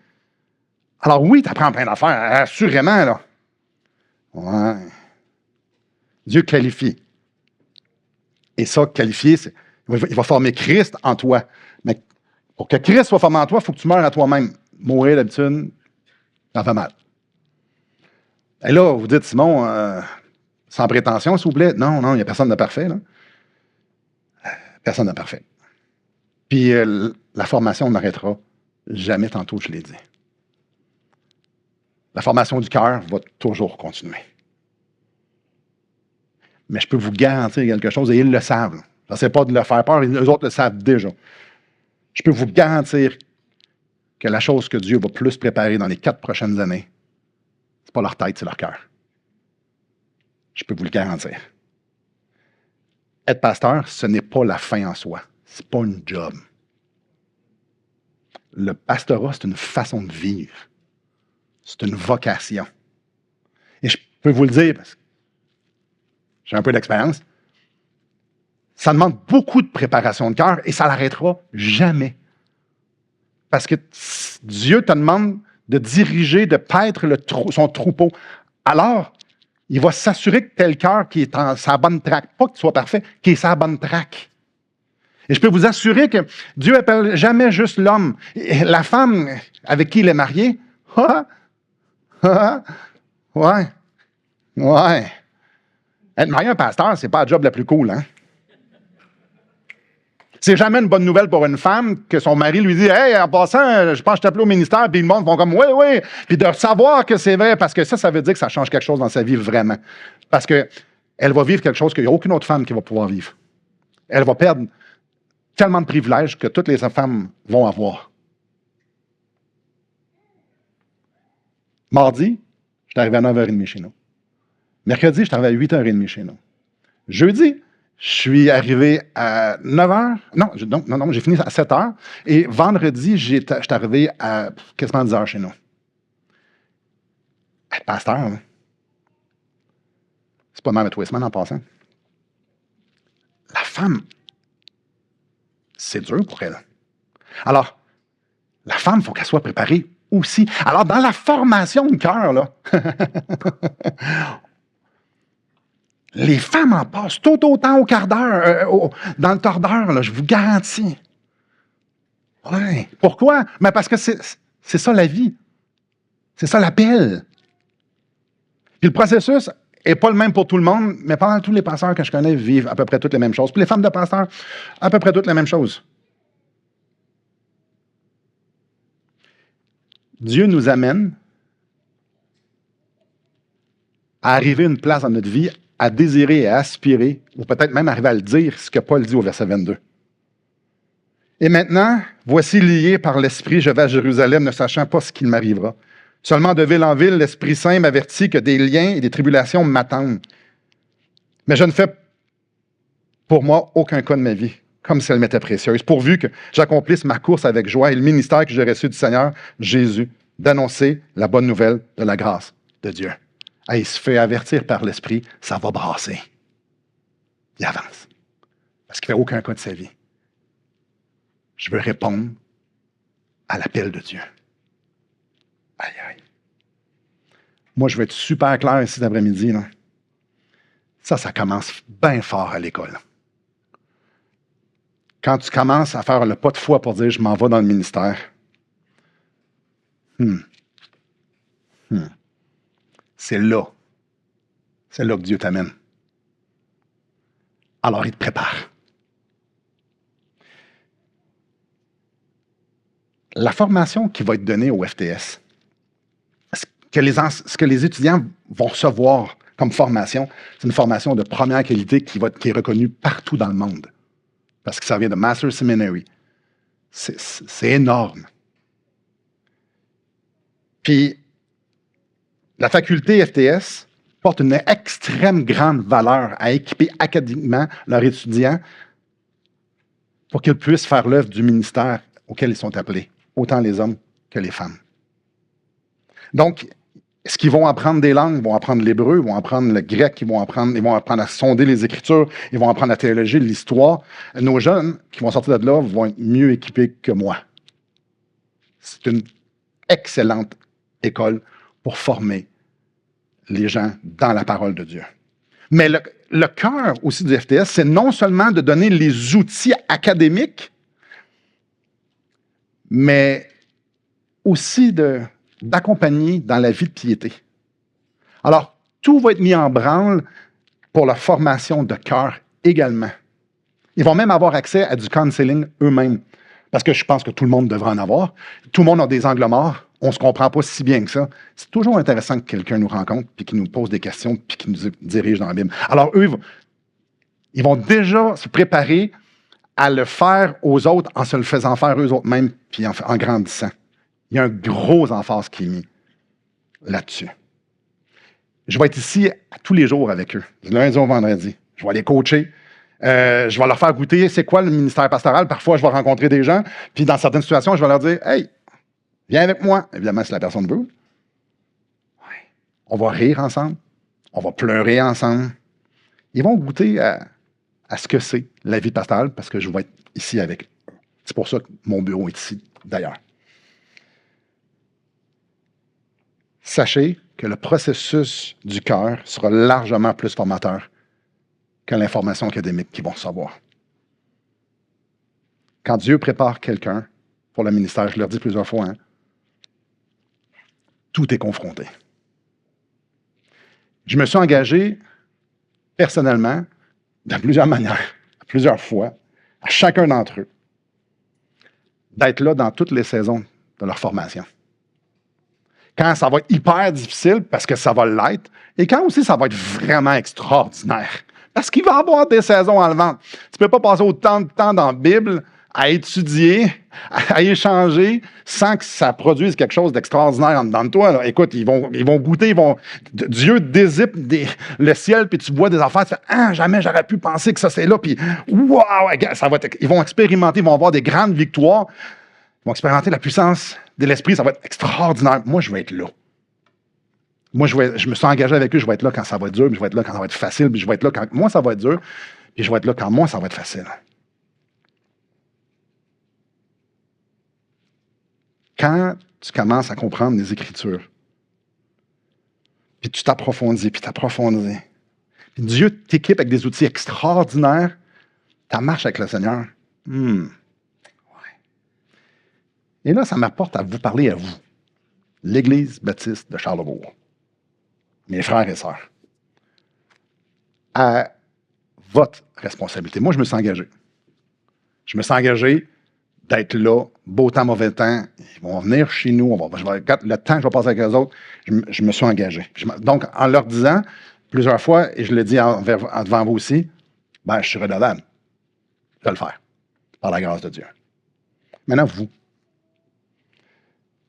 Speaker 1: Alors oui, tu apprends plein d'affaires, assurément, là. Ouais. Dieu qualifie. Et ça, qualifier, il va former Christ en toi. Mais pour que Christ soit formé en toi, il faut que tu meures à toi-même. Mourir, d'habitude, ça fait mal. Et là, vous dites, Simon, sans prétention, s'il vous plaît. Non, il n'y a personne de parfait. Là. Personne de parfait. Puis la formation n'arrêtera jamais, tantôt, je l'ai dit. La formation du cœur va toujours continuer. Mais je peux vous garantir quelque chose, et ils le savent. Je ne sais pas de leur faire peur, eux autres le savent déjà. Je peux vous garantir que la chose que Dieu va plus préparer dans les 4 prochaines années, ce n'est pas leur tête, c'est leur cœur. Je peux vous le garantir. Être pasteur, ce n'est pas la fin en soi. Ce n'est pas une job. Le pastorat, c'est une façon de vivre. C'est une vocation. Et je peux vous le dire, parce que j'ai un peu d'expérience, ça demande beaucoup de préparation de cœur et ça n'arrêtera jamais. Parce que Dieu te demande de diriger, de paître son troupeau. Alors, il va s'assurer que tel cœur qui est en sa bonne traque, pas qu'il soit parfait, qu'il est sa bonne traque. Et je peux vous assurer que Dieu n'appelle jamais juste l'homme. La femme avec qui il est marié, ouais, ouais. Être marié à un pasteur, c'est pas la job la plus cool, hein? C'est jamais une bonne nouvelle pour une femme que son mari lui dit « Hey, en passant, je pense que je t'appelle au ministère. » Puis le monde vont comme « Oui, oui. » Puis de savoir que c'est vrai, parce que ça veut dire que ça change quelque chose dans sa vie vraiment. Parce qu'elle va vivre quelque chose qu'il n'y a aucune autre femme qui va pouvoir vivre. Elle va perdre tellement de privilèges que toutes les femmes vont avoir. Mardi, je suis arrivé à 9h30 chez nous. Mercredi, je suis arrivé à 8h30 chez nous. Jeudi, je suis arrivé à 9h. Non, j'ai fini à 7h. Et vendredi, je suis arrivé à quasiment 10h chez nous. Être pasteur, hein? C'est pas mal à tous les semaines en passant. La femme, c'est dur pour elle. Alors, la femme, il faut qu'elle soit préparée aussi. Alors, dans la formation de cœur, là, les femmes en passent tout autant au quart d'heure, dans le quart d'heure, là, je vous garantis. Oui. Pourquoi? Mais parce que c'est ça la vie. C'est ça l'appel. Puis le processus n'est pas le même pour tout le monde, mais pendant tous les pasteurs que je connais vivent à peu près toutes les mêmes choses. Puis les femmes de pasteurs, à peu près toutes les mêmes choses. Dieu nous amène à arriver à une place dans notre vie, à désirer et à aspirer, ou peut-être même arriver à le dire, ce que Paul dit au verset 22. Et maintenant, voici lié par l'Esprit, je vais à Jérusalem, ne sachant pas ce qu'il m'arrivera. Seulement de ville en ville, l'Esprit Saint m'avertit que des liens et des tribulations m'attendent. Mais je ne fais pour moi aucun cas de ma vie, comme si elle m'était précieuse, pourvu que j'accomplisse ma course avec joie et le ministère que j'ai reçu du Seigneur Jésus, d'annoncer la bonne nouvelle de la grâce de Dieu. Et il se fait avertir par l'Esprit, ça va brasser. Il avance. Parce qu'il ne fait aucun cas de sa vie. Je veux répondre à l'appel de Dieu. Aïe, aïe. Moi, je vais être super clair ici cet après-midi. Là. Ça commence bien fort à l'école. Quand tu commences à faire le pas de foi pour dire « je m'en vais dans le ministère », c'est là que Dieu t'amène. Alors, il te prépare. La formation qui va être donnée au FTS, ce que les étudiants vont recevoir comme formation, c'est une formation de première qualité qui est reconnue partout dans le monde. Parce que ça vient de Master Seminary. C'est énorme. Puis, la faculté FTS porte une extrême grande valeur à équiper académiquement leurs étudiants pour qu'ils puissent faire l'œuvre du ministère auquel ils sont appelés, autant les hommes que les femmes. Donc, est-ce qu'ils vont apprendre des langues? Ils vont apprendre l'hébreu, ils vont apprendre le grec, ils vont apprendre à sonder les Écritures, ils vont apprendre la théologie, l'histoire. Nos jeunes qui vont sortir de là vont être mieux équipés que moi. C'est une excellente école pour former les gens dans la parole de Dieu. Mais le cœur aussi du FTS, c'est non seulement de donner les outils académiques, mais aussi d'accompagner dans la vie de piété. Alors, tout va être mis en branle pour la formation de cœur également. Ils vont même avoir accès à du counseling eux-mêmes, parce que je pense que tout le monde devrait en avoir. Tout le monde a des angles morts. On ne se comprend pas si bien que ça. C'est toujours intéressant que quelqu'un nous rencontre, puis qu'il nous pose des questions, puis qu'il nous dirige dans la Bible. Alors, eux, ils vont déjà se préparer à le faire aux autres en se le faisant faire eux-mêmes, puis en grandissant. Il y a un gros emphase qui est mis là-dessus. Je vais être ici tous les jours avec eux, du lundi au vendredi. Je vais les coacher. Je vais leur faire goûter c'est quoi le ministère pastoral. Parfois, je vais rencontrer des gens, puis dans certaines situations, je vais leur dire « Hey, viens avec moi. » Évidemment, si la personne veut. Ouais. On va rire ensemble. On va pleurer ensemble. Ils vont goûter à ce que c'est la vie pastorale parce que je vais être ici avec eux. C'est pour ça que mon bureau est ici, d'ailleurs. sachez que le processus du cœur sera largement plus formateur que l'information académique qu'ils vont recevoir. Quand Dieu prépare quelqu'un pour le ministère, je leur dis plusieurs fois, tout est confronté. Je me suis engagé personnellement, de plusieurs manières, plusieurs fois, à chacun d'entre eux, d'être là dans toutes les saisons de leur formation. Quand ça va être hyper difficile, parce que ça va l'être, et quand aussi ça va être vraiment extraordinaire. Parce qu'il va y avoir des saisons enlevantes. Tu ne peux pas passer autant de temps dans la Bible à étudier, à échanger, sans que ça produise quelque chose d'extraordinaire en dedans de toi. Là. Écoute, ils vont goûter, Dieu dézippe le ciel, puis tu vois des affaires, tu fais « Ah, jamais j'aurais pu penser que ça c'est là », puis « Wow! » Ils vont expérimenter, ils vont avoir des grandes victoires, ils vont expérimenter la puissance de l'esprit, ça va être extraordinaire. Moi, je vais être là. Moi, je me suis engagé avec eux, je vais être là quand ça va être dur, puis je vais être là quand ça va être facile, puis je vais être là quand moi ça va être dur, puis je vais être là quand moi ça va être facile. Quand tu commences à comprendre les Écritures, puis tu t'approfondis, puis Dieu t'équipe avec des outils extraordinaires, ta marche avec le Seigneur. Ouais. Et là, ça m'apporte à vous parler à vous, l'Église baptiste de Charlesbourg, mes frères et sœurs, à votre responsabilité. Moi, je me suis engagé. Je me suis engagé d'être là, beau temps, mauvais temps. Ils vont venir chez nous. Le temps que je vais passer avec eux autres, je me suis engagé. Donc, en leur disant plusieurs fois, et je le dis devant vous aussi, je suis redevable. Je vais le faire, par la grâce de Dieu. Maintenant, vous.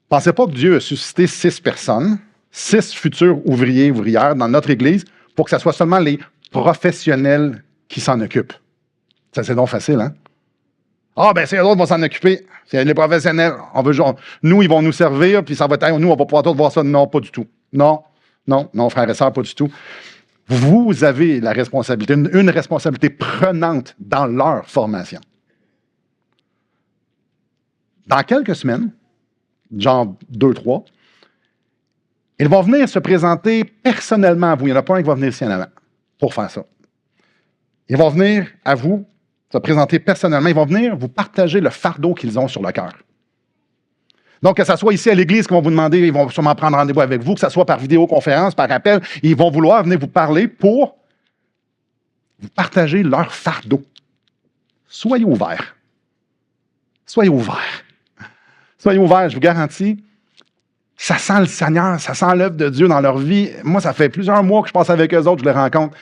Speaker 1: Pensez pas que Dieu a suscité 6 personnes, 6 futurs ouvriers, ouvrières dans notre Église pour que ce soit seulement les professionnels qui s'en occupent. Ça, c'est donc facile, hein? Ah, ben, c'est eux autres qui vont s'en occuper. C'est les professionnels. Nous, ils vont nous servir, puis ça va être, nous, on va pouvoir tous voir ça. Non, pas du tout. Non, frères et sœurs, pas du tout. Vous avez la responsabilité, une responsabilité prenante dans leur formation. Dans quelques semaines, genre 2, 3, ils vont venir se présenter personnellement à vous. Il n'y en a pas un qui va venir ici en avant pour faire ça. Ils vont venir à vous, se présenter personnellement. Ils vont venir vous partager le fardeau qu'ils ont sur le cœur. Donc, que ce soit ici à l'Église qu'ils vont vous demander, ils vont sûrement prendre rendez-vous avec vous, que ce soit par vidéoconférence, par appel, ils vont vouloir venir vous parler pour vous partager leur fardeau. Soyez ouverts. Soyez ouverts. Soyez ouverts, je vous garantis. Ça sent le Seigneur, ça sent l'œuvre de Dieu dans leur vie. Moi, ça fait plusieurs mois que je passe avec eux autres, je les rencontre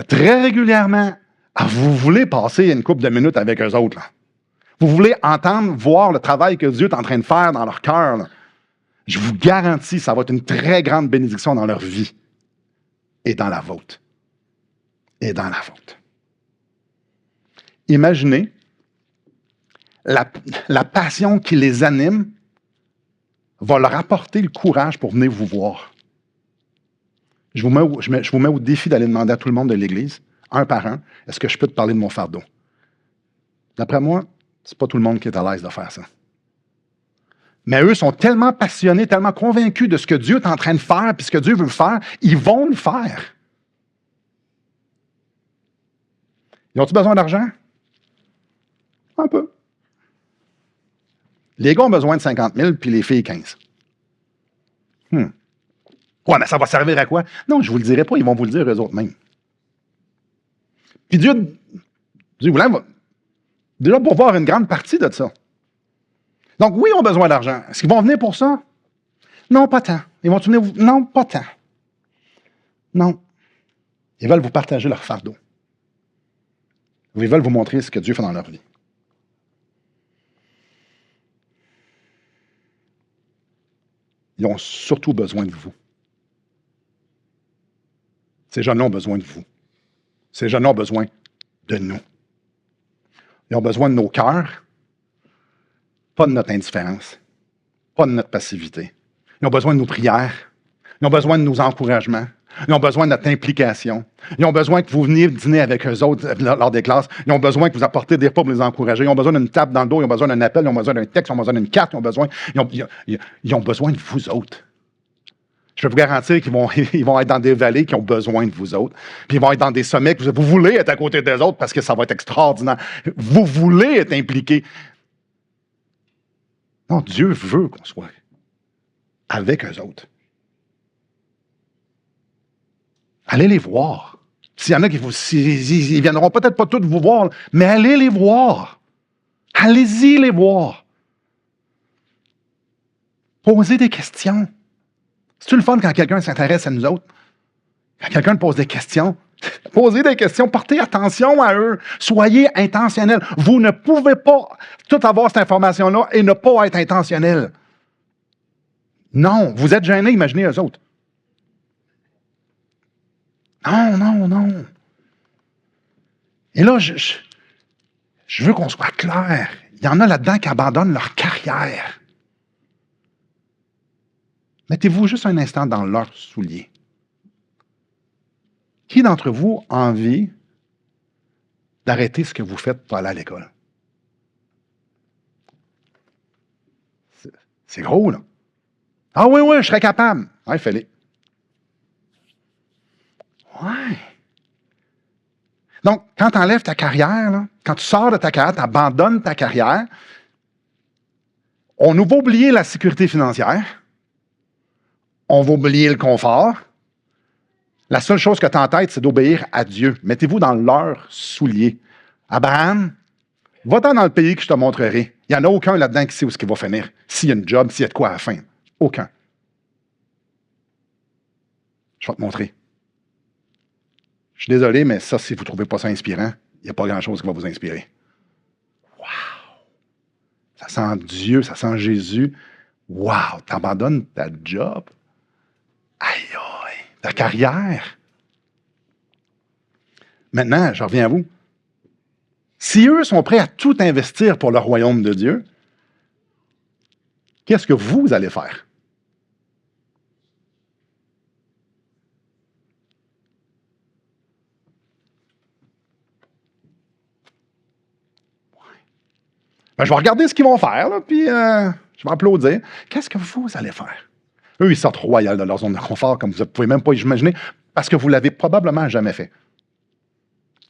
Speaker 1: très régulièrement. Vous voulez passer une couple de minutes avec eux autres, là. Vous voulez entendre, voir le travail que Dieu est en train de faire dans leur cœur, là. Je vous garantis, ça va être une très grande bénédiction dans leur vie et dans la vôtre. Et dans la vôtre. Imaginez la passion qui les anime va leur apporter le courage pour venir vous voir. Je vous mets au défi d'aller demander à tout le monde de l'Église, un par un, est-ce que je peux te parler de mon fardeau? D'après moi, c'est pas tout le monde qui est à l'aise de faire ça. Mais eux sont tellement passionnés, tellement convaincus de ce que Dieu est en train de faire, puis ce que Dieu veut faire, ils vont le faire. Ils ont-ils besoin d'argent? Un peu. Les gars ont besoin de 50 000, puis les filles 15. Ouais, mais ça va servir à quoi? Non, je ne vous le dirai pas, ils vont vous le dire eux autres mêmes. Puis Dieu voulait déjà pour voir une grande partie de ça. Donc oui, ils ont besoin d'argent. Est-ce qu'ils vont venir pour ça? Non, pas tant. Ils vont venir vous... Non, pas tant. Non. Ils veulent vous partager leur fardeau. Ils veulent vous montrer ce que Dieu fait dans leur vie. Ils ont surtout besoin de vous. Ces jeunes-là ont besoin de vous. Ces jeunes-là ont besoin de nous. Ils ont besoin de nos cœurs, pas de notre indifférence, pas de notre passivité. Ils ont besoin de nos prières. Ils ont besoin de nos encouragements. Ils ont besoin de notre implication. Ils ont besoin que vous veniez dîner avec eux autres lors des classes. Ils ont besoin que vous apportez des repas pour les encourager. Ils ont besoin d'une tape dans le dos. Ils ont besoin d'un appel. Ils ont besoin d'un texte. Ils ont besoin d'une carte. Ils ont besoin de vous autres. Je peux vous garantir qu'ils vont, ils vont être dans des vallées qui ont besoin de vous autres. Puis ils vont être dans des sommets que vous voulez être à côté des autres parce que ça va être extraordinaire. Vous voulez être impliqué. Non, Dieu veut qu'on soit avec eux autres. Allez les voir. S'il y en a qui ils viendront peut-être pas tous vous voir, mais allez les voir. Allez-y les voir. Posez des questions. C'est-tu le fun quand quelqu'un s'intéresse à nous autres? Quand quelqu'un pose des questions, posez des questions, portez attention à eux. Soyez intentionnels. Vous ne pouvez pas tout avoir cette information-là et ne pas être intentionnel. Non, vous êtes gêné, imaginez eux autres. Non, non, non. Et là, je veux qu'on soit clair. Il y en a là-dedans qui abandonnent leur carrière. Mettez-vous juste un instant dans leurs souliers. Qui d'entre vous a envie d'arrêter ce que vous faites pour aller à l'école? C'est gros, là. Ah oui, oui, je serais capable. Oui, fais-le. Ouais. Donc, quand tu enlèves ta carrière, là, quand tu sors de ta carrière, tu abandonnes ta carrière, on va oublier la sécurité financière, on va oublier le confort. La seule chose que tu as en tête, c'est d'obéir à Dieu. Mettez-vous dans leurs souliers. Abraham, va-t'en dans le pays que je te montrerai. Il n'y en a aucun là-dedans qui sait où ce qui va finir. S'il y a une job, s'il y a de quoi à la fin. Aucun. Je vais te montrer. Je suis désolé, mais ça, si vous ne trouvez pas ça inspirant, il n'y a pas grand-chose qui va vous inspirer. Wow! Ça sent Dieu, ça sent Jésus. Wow! T'abandonnes ta job. Aïe, aïe! Ta carrière. Maintenant, je reviens à vous. Si eux sont prêts à tout investir pour le royaume de Dieu, qu'est-ce que vous allez faire? Ben, je vais regarder ce qu'ils vont faire, là, puis je vais applaudir. Qu'est-ce que vous allez faire? Eux, ils sortent royal de leur zone de confort, comme vous ne pouvez même pas imaginer, parce que vous ne l'avez probablement jamais fait.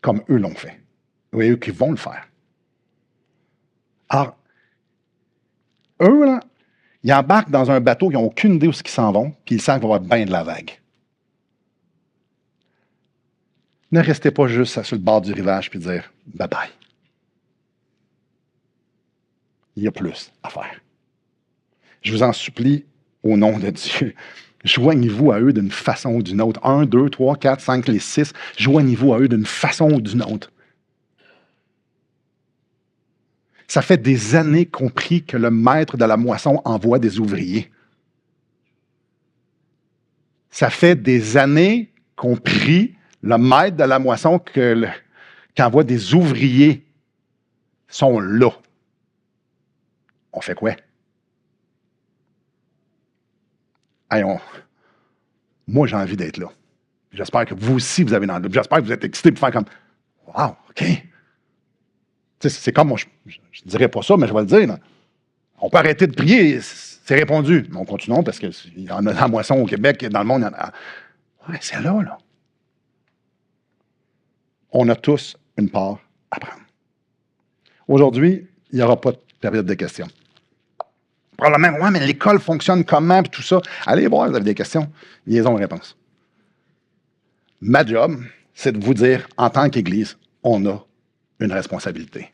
Speaker 1: Comme eux l'ont fait. Oui, eux qui vont le faire. Alors, eux, là, ils embarquent dans un bateau, ils n'ont aucune idée où ils s'en vont, puis ils savent qu'il va y avoir bien de la vague. Ne restez pas juste sur le bord du rivage puis dire « bye-bye ». Il y a plus à faire. Je vous en supplie, au nom de Dieu, joignez-vous à eux d'une façon ou d'une autre. 1, 2, 3, 4, 5, les 6, joignez-vous à eux d'une façon ou d'une autre. Ça fait des années qu'on prie que le maître de la moisson envoie des ouvriers. Ça fait des années qu'on prie le maître de la moisson qui envoie des ouvriers. Ils sont là. On fait quoi? Hey, moi, j'ai envie d'être là. J'espère que vous aussi, vous avez envie. J'espère que vous êtes excités pour faire comme « Wow, OK. » C'est comme, moi, je ne dirais pas ça, mais je vais le dire. Là. On peut arrêter de prier, c'est répondu. Mais on continue parce qu'il y en a dans la moisson au Québec, dans le monde, il y en a. Ouais, c'est là, là. On a tous une part à prendre. Aujourd'hui, il n'y aura pas de période de questions. Probablement, ouais, mais l'école fonctionne comment, puis tout ça. Allez voir, vous avez des questions. Ils ont une réponse. Ma job, c'est de vous dire, en tant qu'Église, on a une responsabilité.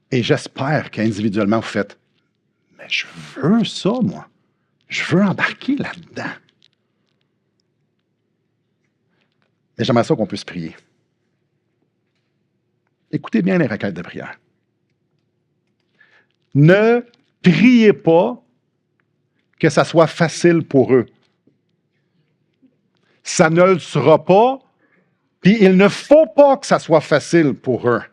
Speaker 1: Et j'espère qu'individuellement, vous faites, mais je veux ça, moi. Je veux embarquer là-dedans. Mais j'aimerais ça qu'on puisse prier. Écoutez bien les requêtes de prière. Ne priez pas que ça soit facile pour eux. Ça ne le sera pas, puis il ne faut pas que ça soit facile pour eux.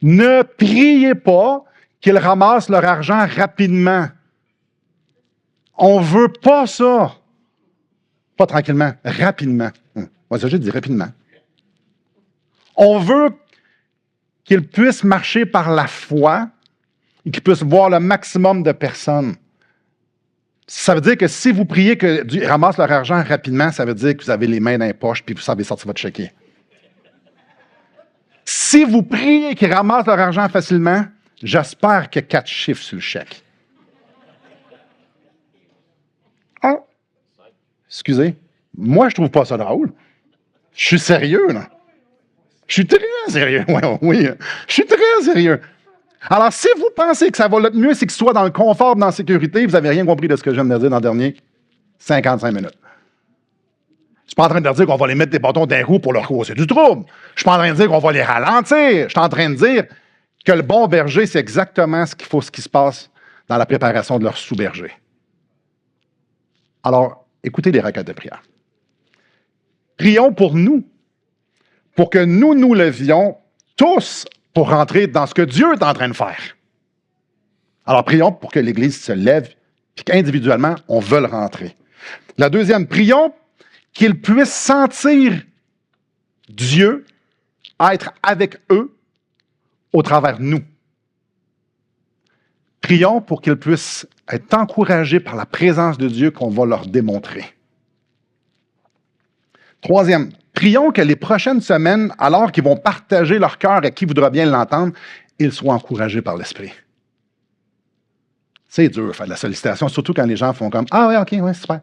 Speaker 1: Ne priez pas qu'ils ramassent leur argent rapidement. On ne veut pas ça. Pas tranquillement, rapidement. Moi, j'ai dit rapidement. On veut qu'ils puissent marcher par la foi et qu'ils puissent voir le maximum de personnes. Ça veut dire que si vous priez que Dieu ramasse leur argent rapidement, ça veut dire que vous avez les mains dans les poches puis vous savez sortir votre chéquier. Si vous priez qu'ils ramassent leur argent facilement, j'espère qu'il y a 4 chiffres sur le chèque. Ah, excusez, moi je trouve pas ça drôle. Je suis sérieux, là. Je suis très sérieux. Oui, je suis très sérieux. Alors, si vous pensez que ça va le mieux, c'est que ce soit dans le confort, dans la sécurité, vous n'avez rien compris de ce que je viens de dire dans les derniers 55 minutes. Je suis pas en train de leur dire qu'on va les mettre des bâtons d'un roues pour leur causer du trouble. Je suis pas en train de dire qu'on va les ralentir. Je suis en train de dire que le bon berger, c'est exactement ce qui se passe dans la préparation de leur sous-berger. Alors, écoutez les requêtes de prière. Prions pour nous, pour que nous nous levions tous pour rentrer dans ce que Dieu est en train de faire. Alors, prions pour que l'Église se lève et qu'individuellement, on veuille rentrer. La deuxième, prions qu'ils puissent sentir Dieu être avec eux au travers de nous. Prions pour qu'ils puissent être encouragés par la présence de Dieu qu'on va leur démontrer. Troisième, prions que les prochaines semaines, alors qu'ils vont partager leur cœur à qui voudra bien l'entendre, ils soient encouragés par l'Esprit. C'est dur de faire de la sollicitation, surtout quand les gens font comme « Ah oui, OK, oui, super. »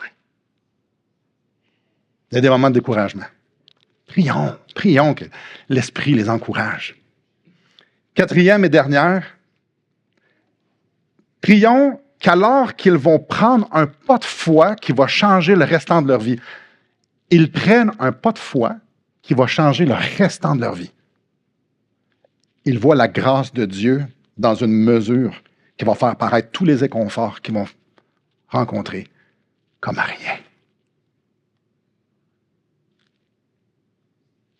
Speaker 1: Ouais. Il y a des moments de découragement. Prions que l'Esprit les encourage. Quatrième et dernière, prions qu'alors qu'ils vont prendre un pas de foi qui va changer le restant de leur vie, ils prennent un pas de foi qui va changer le restant de leur vie. Ils voient la grâce de Dieu dans une mesure qui va faire paraître tous les inconforts qu'ils vont rencontrer comme rien.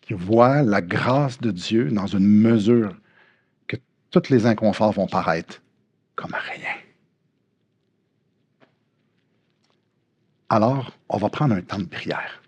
Speaker 1: Qui voient la grâce de Dieu dans une mesure que tous les inconforts vont paraître comme rien. Alors, on va prendre un temps de prière.